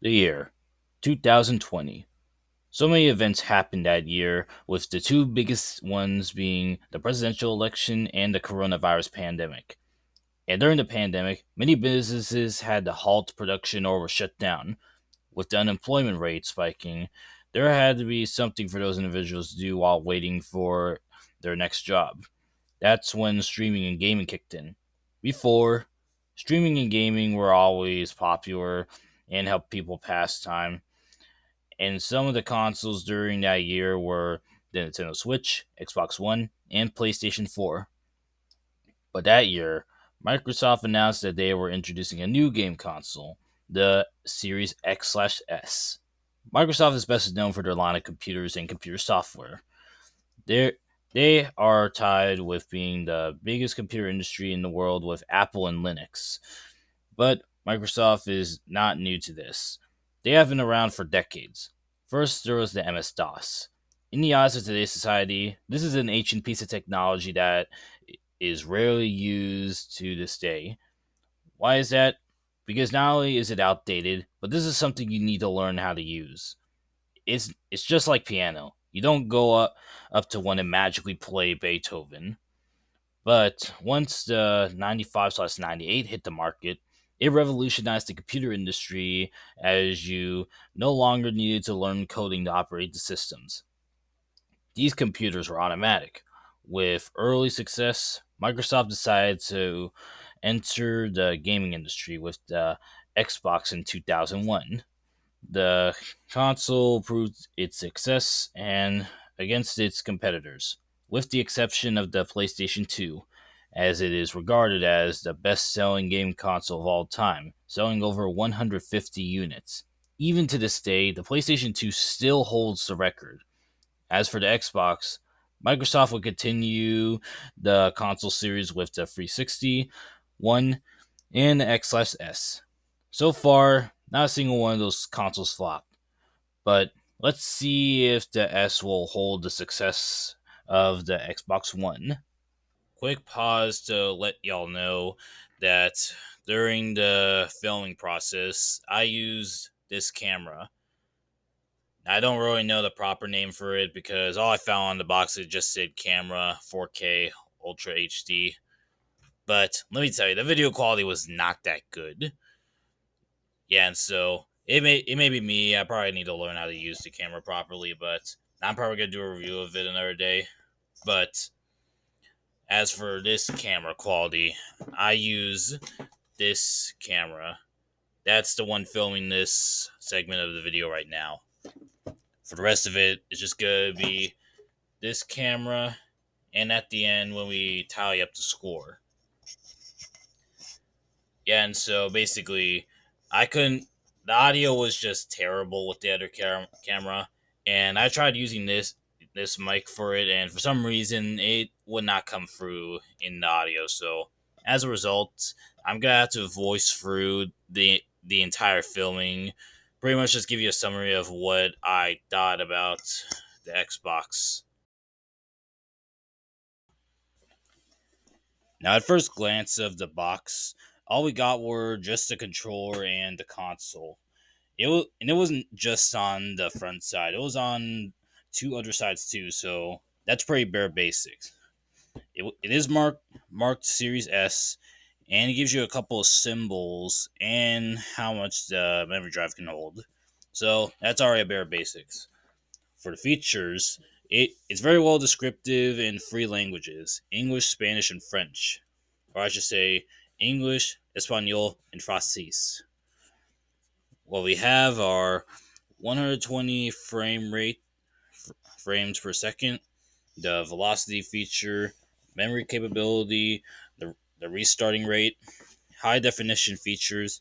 The year 2020. So many events happened that year, with the two biggest ones being the presidential election and the coronavirus pandemic. And during the pandemic, many businesses had to halt production or were shut down. With the unemployment rate spiking, there had to be something for those individuals to do while waiting for their next job. That's when streaming and gaming kicked in. Before, streaming and gaming were always popular and helped people pass time, and some of the consoles during that year were the Nintendo Switch, Xbox One, and PlayStation 4. But that year, Microsoft announced that they were introducing a new game console, the Series X/S. Microsoft is best known for their line of computers and computer software. They're, they are tied with being the biggest computer industry in the world with Apple and Linux. But Microsoft is not new to this. They have been around for decades. First, there was the MS DOS. In the eyes of today's society, this is an ancient piece of technology that is rarely used to this day. Why is that? Because not only is it outdated, but this is something you need to learn how to use. It's just like piano. You don't go up to one and magically play Beethoven. But once the 95/98 hit the market, it revolutionized the computer industry as you no longer needed to learn coding to operate the systems. These computers were automatic. With early success, Microsoft decided to enter the gaming industry with the Xbox in 2001. The console proved its success and against its competitors, with the exception of the PlayStation 2, as it is regarded as the best selling game console of all time, selling over 150 units. Even to this day, the PlayStation 2 still holds the record. As for the Xbox, Microsoft will continue the console series with the 360, One, and the X/S. So far, not a single one of those consoles flopped, but let's see if the S will hold the success of the Xbox One. Quick pause to let y'all know that during the filming process, I used this camera. I don't really know the proper name for it because all I found on the box it just said camera 4K Ultra HD. But let me tell you, the video quality was not that good. Yeah, and so it may be me. I probably need to learn how to use the camera properly, but I'm probably gonna do a review of it another day. But as for this camera quality, I use this camera. That's the one filming this segment of the video right now. For the rest of it, it's just gonna be this camera, and at the end when we tally up the score. Yeah, and so basically, I couldn't. The audio was just terrible with the other camera, and I tried using this mic for it, and for some reason, it would not come through in the audio. So as a result, I'm gonna have to voice through the entire filming. Pretty much just give you a summary of what I thought about the Xbox. Now, at first glance of the box, all we got were just the controller and the console. And it wasn't just on the front side; it was on two other sides too. So that's pretty bare basics. It is marked Series S, and it gives you a couple of symbols and how much the memory drive can hold. So that's already a bare basics. For the features, it's very well descriptive in three languages: English, Spanish, and French. Or I should say English, Espanol, and Francis. What we have are 120 frames per second, the velocity feature, memory capability, the restarting rate, high definition features,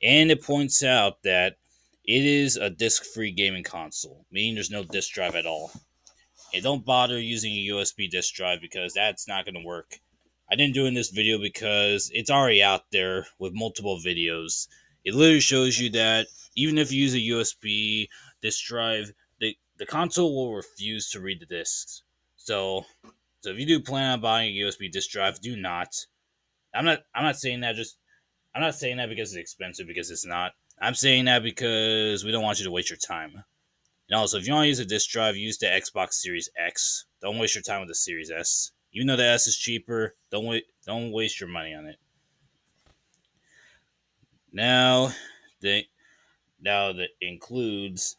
and it points out that it is a disc free gaming console, meaning there's no disk drive at all. And don't bother using a USB disk drive because that's not going to work. I didn't do it in this video because it's already out there with multiple videos. It literally shows you that even if you use a USB disk drive, the console will refuse to read the discs. So if you do plan on buying a USB disk drive, do not. I'm not saying that just I'm not saying that because it's expensive, because it's not. I'm saying that because we don't want you to waste your time. And also, if you want to use a disk drive, use the Xbox Series X. Don't waste your time with the Series S. Even though the S is cheaper, don't waste your money on it. Now, the now that includes,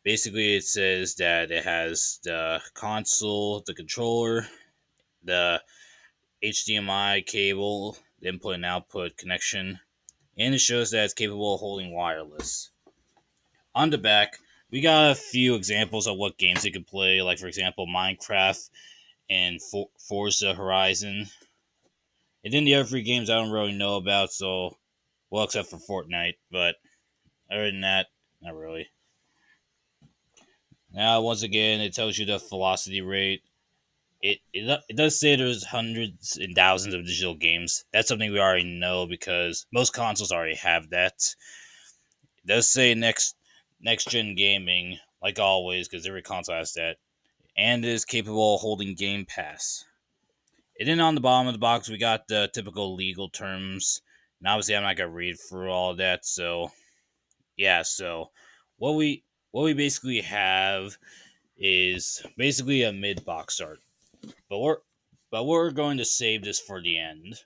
basically it says that it has the console, the controller, the HDMI cable, the input and output connection, and it shows that it's capable of holding wireless. On the back, we got a few examples of what games it could play, like for example Minecraft and Forza Horizon. And then the other three games I don't really know about, so well, except for Fortnite, but other than that, not really. Now, once again, it tells you the velocity rate. It does say there's hundreds and thousands of digital games. That's something we already know because most consoles already have that. It does say next gen gaming, like always, because every console has that, and is capable of holding Game Pass. And then on the bottom of the box, we got the typical legal terms. And obviously, I'm not gonna read through all that. So yeah, so what we what we basically have is basically a mid box art, but we're going to save this for the end.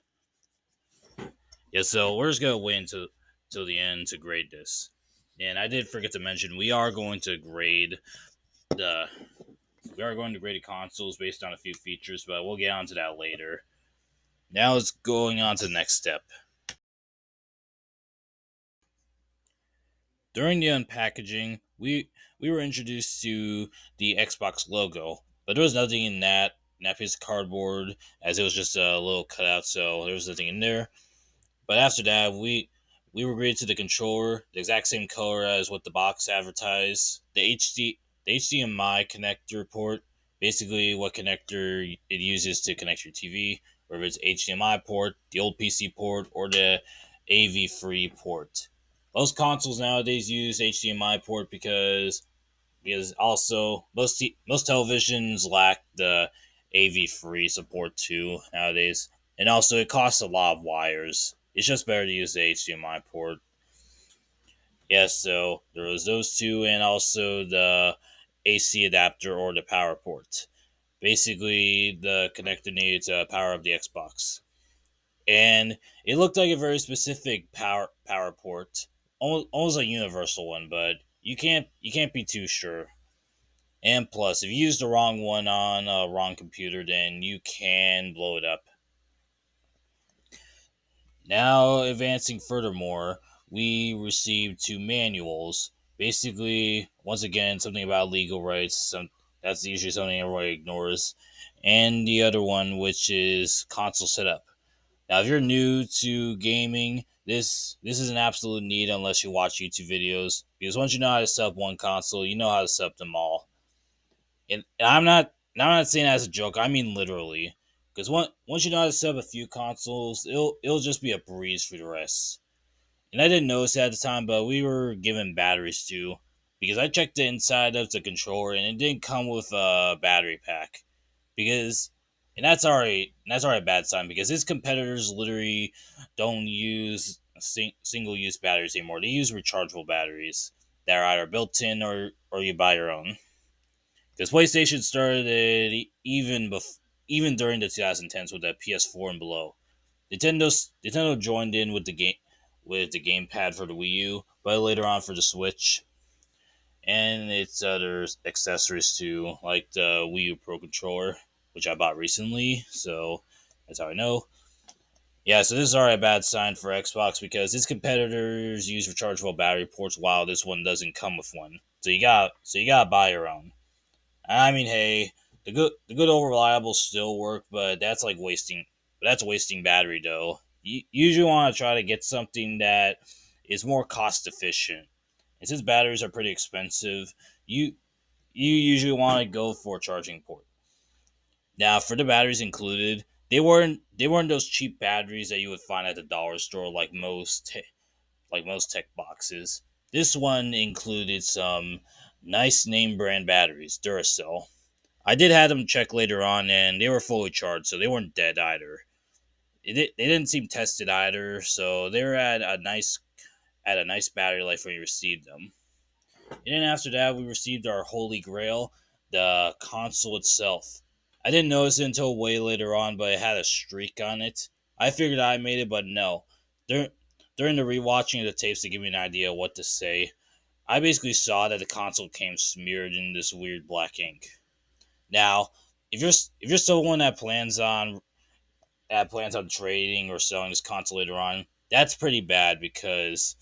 Yeah, so we're just gonna wait until the end to grade this. And I did forget to mention the we are going to grade the consoles based on a few features, but we'll get onto that later. Now it's going on to the next step. During the unpackaging, we were introduced to the Xbox logo, but there was nothing in that piece of cardboard, as it was just a little cutout, so there was nothing in there. But after that, we were greeted to the controller, the exact same color as what the box advertised. The HDMI connector port, basically what connector it uses to connect your TV, whether it's HDMI port, the old PC port, or the AV free port. Most consoles nowadays use HDMI port because also most televisions lack the AV free support too nowadays, and also it costs a lot of wires. It's just better to use the HDMI port. Yes, so there was those two, and also the AC adapter or the power port. Basically, the connector needed to power up the Xbox, and it looked like a very specific power port, almost a universal one, but you can't be too sure. And plus, if you use the wrong one on a wrong computer, then you can blow it up. Now, advancing furthermore, we received two manuals. Basically, once again, something about legal rights. That's usually something everybody ignores. And the other one, which is console setup. Now, if you're new to gaming, this is an absolute need unless you watch YouTube videos. Because once you know how to set up one console, you know how to set up them all. And I'm not saying that as a joke. I mean literally, because once you know how to set up a few consoles, it'll just be a breeze for the rest. And I didn't notice it at the time, but we were given batteries too, because I checked the inside of the controller and it didn't come with a battery pack. Because that's already a bad sign because his competitors literally don't use single use batteries anymore. They use rechargeable batteries that are either built in or you buy your own. Because PlayStation started even during the 2010s with the PS4 and below. Nintendo joined in with the gamepad for the Wii U, but later on for the Switch and its other accessories too, like the Wii U Pro controller, which I bought recently. So that's how I know. Yeah, so this is already a bad sign for Xbox because its competitors use rechargeable battery ports while this one doesn't come with one. So you gotta buy your own. I mean, hey, the good old reliable still work, but that's wasting battery though. You usually want to try to get something that is more cost efficient. And since batteries are pretty expensive, you you usually want to go for a charging port. Now, for the batteries included, they weren't those cheap batteries that you would find at the dollar store like most tech boxes. This one included some nice name brand batteries, Duracell. I did have them check later on, and they were fully charged, so they weren't dead either. they didn't seem tested either, so they were at a nice battery life when we received them. And then after that, we received our holy grail, the console itself. I didn't notice it until way later on, but it had a streak on it. I figured I made it, but no. Dur- During the rewatching of the tapes to give me an idea of what to say, I basically saw that the console came smeared in this weird black ink. Now, if you're someone that plans on trading or selling this console later on, that's pretty bad because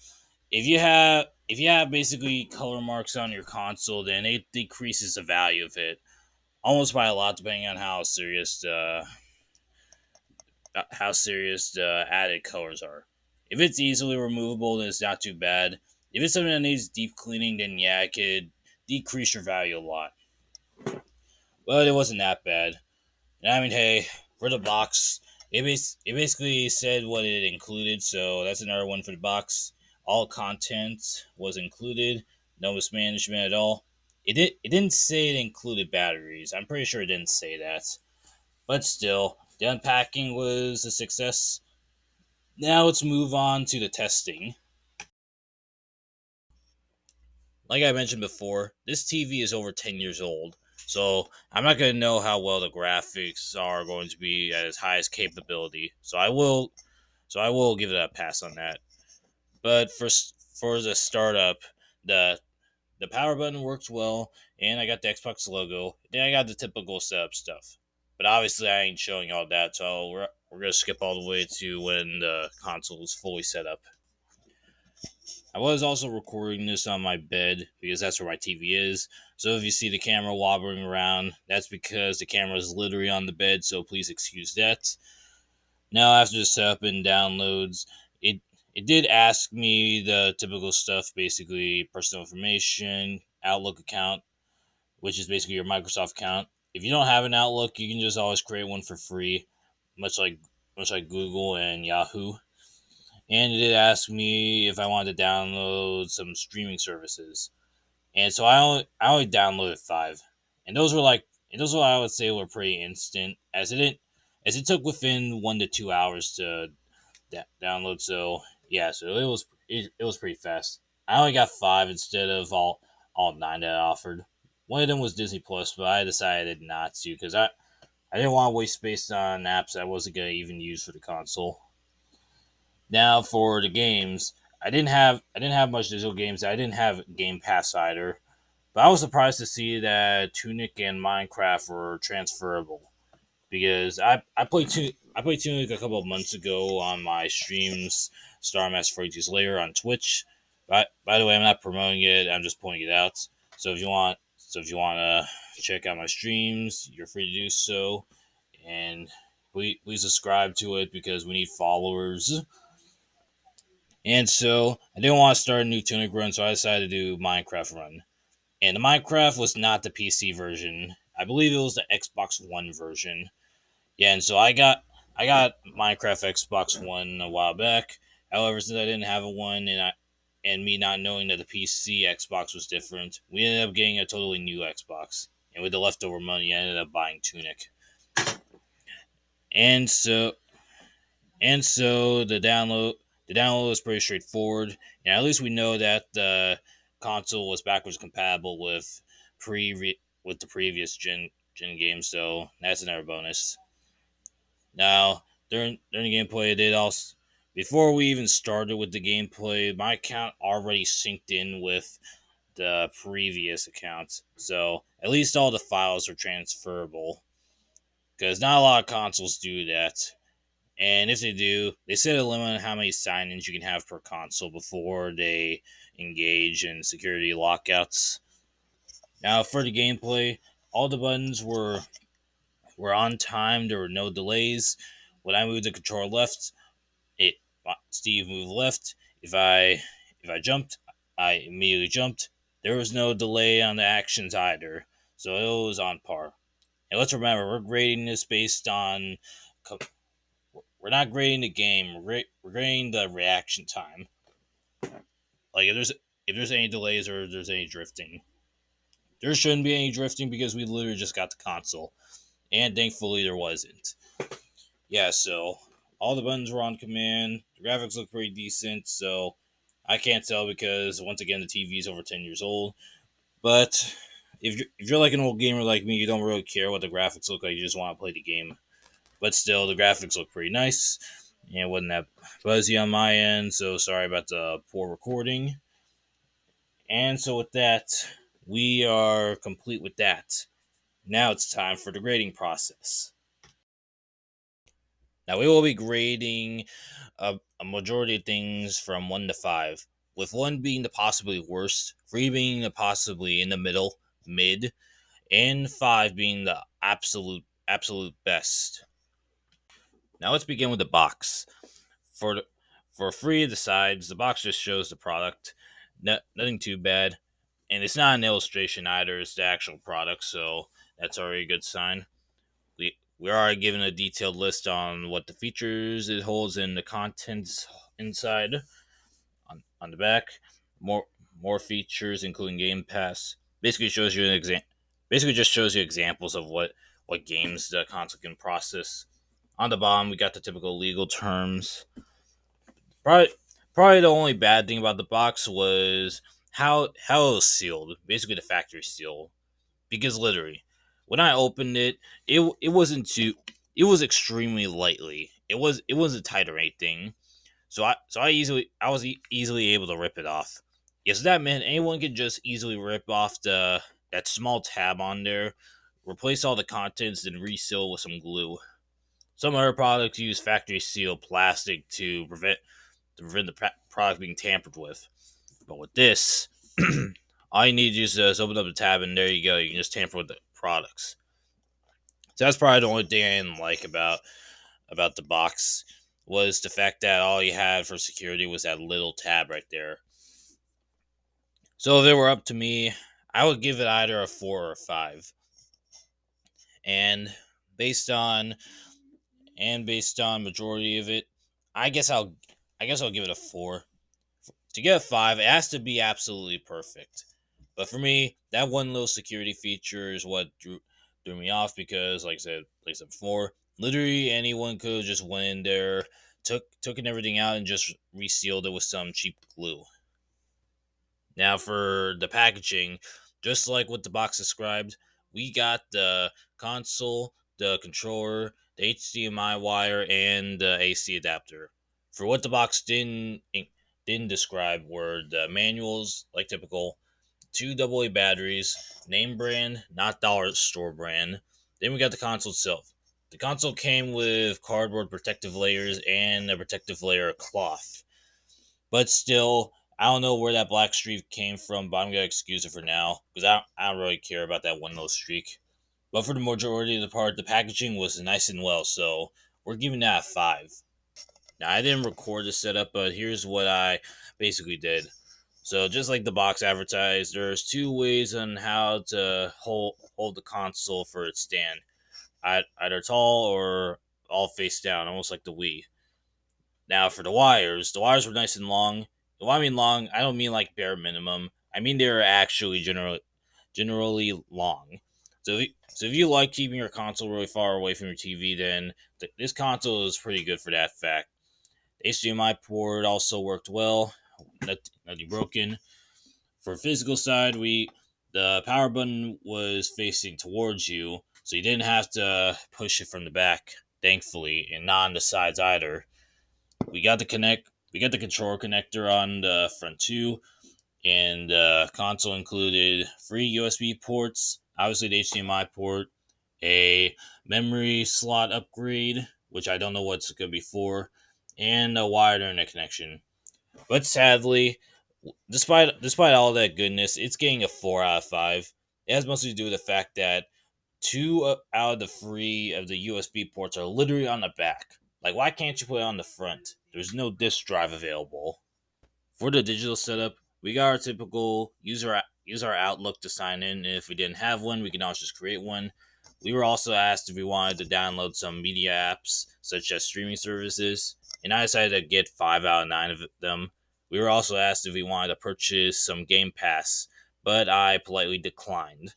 if you have basically color marks on your console, then it decreases the value of it almost by a lot, depending on how serious the added colors are. If it's easily removable, then it's not too bad. If it's something that needs deep cleaning, then yeah, it could decrease your value a lot. But it wasn't that bad. And I mean, hey, for the box, it basically said what it included, so that's another one for the box. All content was included, no mismanagement at all. It didn't say it included batteries. I'm pretty sure it didn't say that. But still, the unpacking was a success. Now let's move on to the testing. Like I mentioned before, this TV is over 10 years old, so I'm not going to know how well the graphics are going to be at its highest capability. So I will give it a pass on that. But for the startup, the the power button works well, and I got the Xbox logo. Then I got the typical setup stuff. But obviously, I ain't showing all that, so we're gonna skip all the way to when the console is fully set up. I was also recording this on my bed because that's where my TV is. So if you see the camera wobbling around, that's because the camera is literally on the bed, so please excuse that. Now after the setup and downloads, it it did ask me the typical stuff, basically personal information, Outlook account, which is basically your Microsoft account. If you don't have an Outlook, you can just always create one for free, much like much like Google and Yahoo. And it did ask me if I wanted to download some streaming services. And so I only downloaded five, and those were I would say were pretty instant, as it took within 1 to 2 hours to download. So yeah, so it was pretty fast. I only got five instead of all nine that I offered. One of them was Disney Plus, but I decided not to because I didn't want to waste space on apps I wasn't gonna even use for the console. Now for the games, I didn't have much digital games. I didn't have Game Pass either, but I was surprised to see that Tunic and Minecraft were transferable because I played Tunic a couple of months ago on my streams, Star Master 42's Lair on Twitch. By the way, I'm not promoting it. I'm just pointing it out. So if you want to check out my streams, you're free to do so, and please subscribe to it because we need followers. And so I didn't want to start a new Tunic run, so I decided to do Minecraft run. And the Minecraft was not the PC version. I believe it was the Xbox One version. Yeah, and so I got Minecraft Xbox One a while back. However, since I didn't have a one and me not knowing that the PC Xbox was different, we ended up getting a totally new Xbox. And with the leftover money, I ended up buying Tunic. And so the download was pretty straightforward. And at least we know that the console was backwards compatible with with the previous gen games, so that's another bonus. Now, during the gameplay, it did also before we even started with the gameplay, my account already synced in with the previous accounts, so at least all the files are transferable. Because not a lot of consoles do that, and if they do, they set a limit on how many sign-ins you can have per console before they engage in security lockouts. Now, for the gameplay, all the buttons were on time. There were no delays. When I moved the controller left, it Steve moved left. If I jumped, I immediately jumped. There was no delay on the actions either, so it was on par. And let's remember, we're grading this based on. We're not grading the game. We're grading the reaction time. Like if there's any delays or if there's any drifting, there shouldn't be any drifting because we literally just got the console, and thankfully there wasn't. Yeah, so All the buttons were on command. The graphics look pretty decent, so I can't tell because once again the TV is over 10 years old. But if you're like an old gamer like me, you don't really care what the graphics look like. You just want to play the game. But still, the graphics look pretty nice. And it wasn't that fuzzy on my end, so sorry about the poor recording. And so with that, we are complete with that. Now it's time for the grading process. Now we will be grading a majority of things from 1 to 5, with 1 being the possibly worst, 3 being the possibly in the middle, mid, and 5 being the absolute best. Now let's begin with the box. For the, for 3 of the sides, the box just shows the product. Nothing too bad. And it's not an illustration either, it's the actual product, so that's already a good sign. We are given a detailed list on what the features it holds and the contents inside on the back. More more features including Game Pass. Basically shows you an exam. Basically just shows you examples of what games the console can process. On the bottom, we got the typical legal terms. Probably probably the only bad thing about the box was how it was sealed. Basically, the factory seal. Because literally, when I opened it, it wasn't too. It was extremely lightly. It was a tight or anything. So I was easily able to rip it off. Yes, that meant anyone could just easily rip off the that small tab on there, replace all the contents, then reseal with some glue. Some other products use factory seal plastic to prevent the product being tampered with. But with this, all you need to do is open up the tab, and there you go. You can just tamper with the products. So that's probably the only thing I didn't like about the box was the fact that all you had for security was that little tab right there. So if it were up to me, I would give it either a 4 or a 5. And based on based on majority of it, I guess I'll I guess I'll give it a 4. To get a 5, it has to be absolutely perfect. But for me, that one little security feature is what threw me off because, like I said before, literally anyone could have just went in there, took everything out, and just resealed it with some cheap glue. Now for the packaging, just like what the box described, we got the console, the controller, the HDMI wire, and the AC adapter. For what the box didn't describe were the manuals, like typical, 2 AA batteries, name brand, not dollar store brand. Then we got the console itself. The console came with cardboard protective layers and a protective layer of cloth. But still, I don't know where that black streak came from, but I'm going to excuse it for now because I don't really care about that one little streak. But for the majority of the part, the packaging was nice and well, so we're giving that a 5. Now, I didn't record the setup, but here's what I basically did. So, just like the box advertised, there's 2 ways on how to hold the console for its stand. Either tall or all face down, almost like the Wii. Now, for the wires were nice and long. When I mean long, I don't mean like bare minimum. I mean they're actually generally long. So if you like keeping your console really far away from your TV, then this console is pretty good for that fact. The HDMI port also worked well, nothing broken. For physical side, we the power button was facing towards you, so you didn't have to push it from the back, thankfully, and not on the sides either. We got the controller connector on the front too, and the console included 3 USB ports, obviously the HDMI port, a memory slot upgrade, which I don't know what's going to be for, and a wired internet connection. But sadly, despite all that goodness, it's getting a 4 out of 5. It has mostly to do with the fact that 2 out of the 3 of the USB ports are literally on the back. Like, why can't you put it on the front? There's no disk drive available. For the digital setup, we got our typical use our Outlook to sign in. And if we didn't have one, we can always just create one. We were also asked if we wanted to download some media apps, such as streaming services, and I decided to get 5 out of 9 of them. We were also asked if we wanted to purchase some Game Pass, but I politely declined.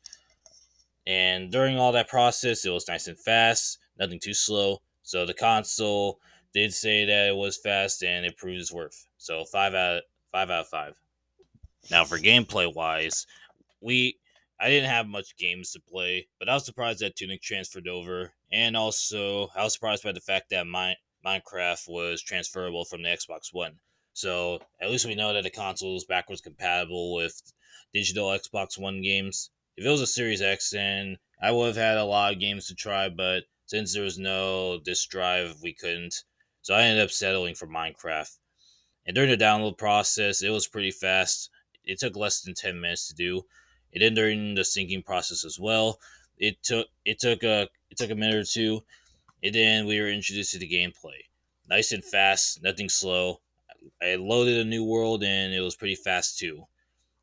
And during all that process, it was nice and fast, nothing too slow. So the console did say that it was fast and it proved its worth. So 5 out of 5. Now for gameplay wise, we I didn't have much games to play, but I was surprised that Tunic transferred over, and also I was surprised by the fact that Minecraft was transferable from the Xbox One. So at least we know that the console is backwards compatible with digital Xbox One games. If it was a Series X, then I would have had a lot of games to try, but since there was no disk drive, we couldn't. So I ended up settling for Minecraft. And during the download process, it was pretty fast. It took less than 10 minutes to do. And then during the syncing process as well, it took a minute or two. And then we were introduced to the gameplay. Nice and fast, nothing slow. I loaded a new world and it was pretty fast too.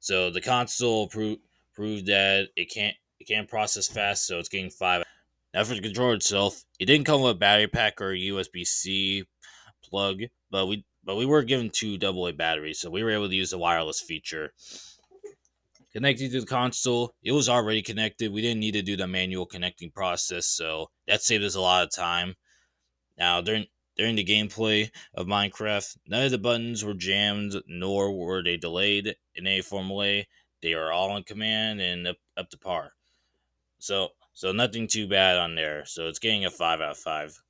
So the console proved that it can process fast, so it's getting 5. Now for the controller itself, it didn't come with a battery pack or a USB C plug, but we were given two AA batteries, so we were able to use the wireless feature. Connecting to the console, it was already connected. We didn't need to do the manual connecting process, so that saved us a lot of time. Now during the gameplay of Minecraft, none of the buttons were jammed, nor were they delayed in any formal way. They are all in command and up to par. So nothing too bad on there. So it's getting a 5 out of 5.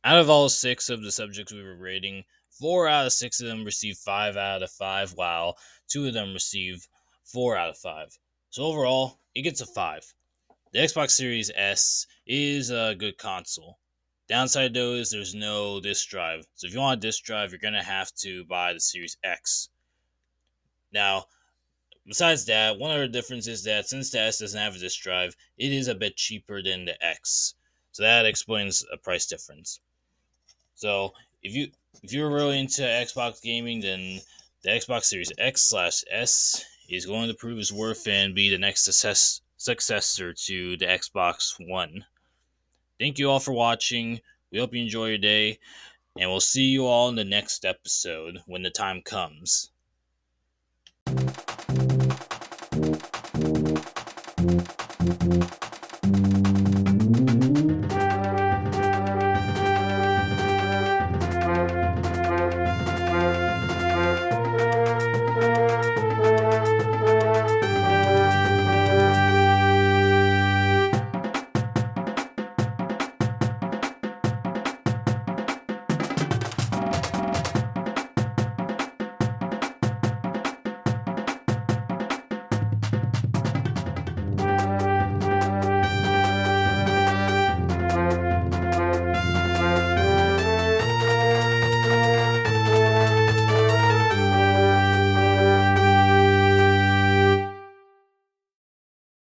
Out of all 6 of the subjects we were rating, 4 out of 6 of them received 5 out of 5, while 2 of them received 4 out of 5. So overall, it gets a 5. The Xbox Series S is a good console. Downside though is there's no disk drive. So if you want a disk drive, you're gonna have to buy the Series X. Now, besides that, one other difference is that since the S doesn't have a disk drive, it is a bit cheaper than the X. So that explains a price difference. So if you're really into Xbox gaming, then the Xbox Series X/S is going to prove its worth and be the next successor to the Xbox One. Thank you all for watching. We hope you enjoy your day, and we'll see you all in the next episode when the time comes.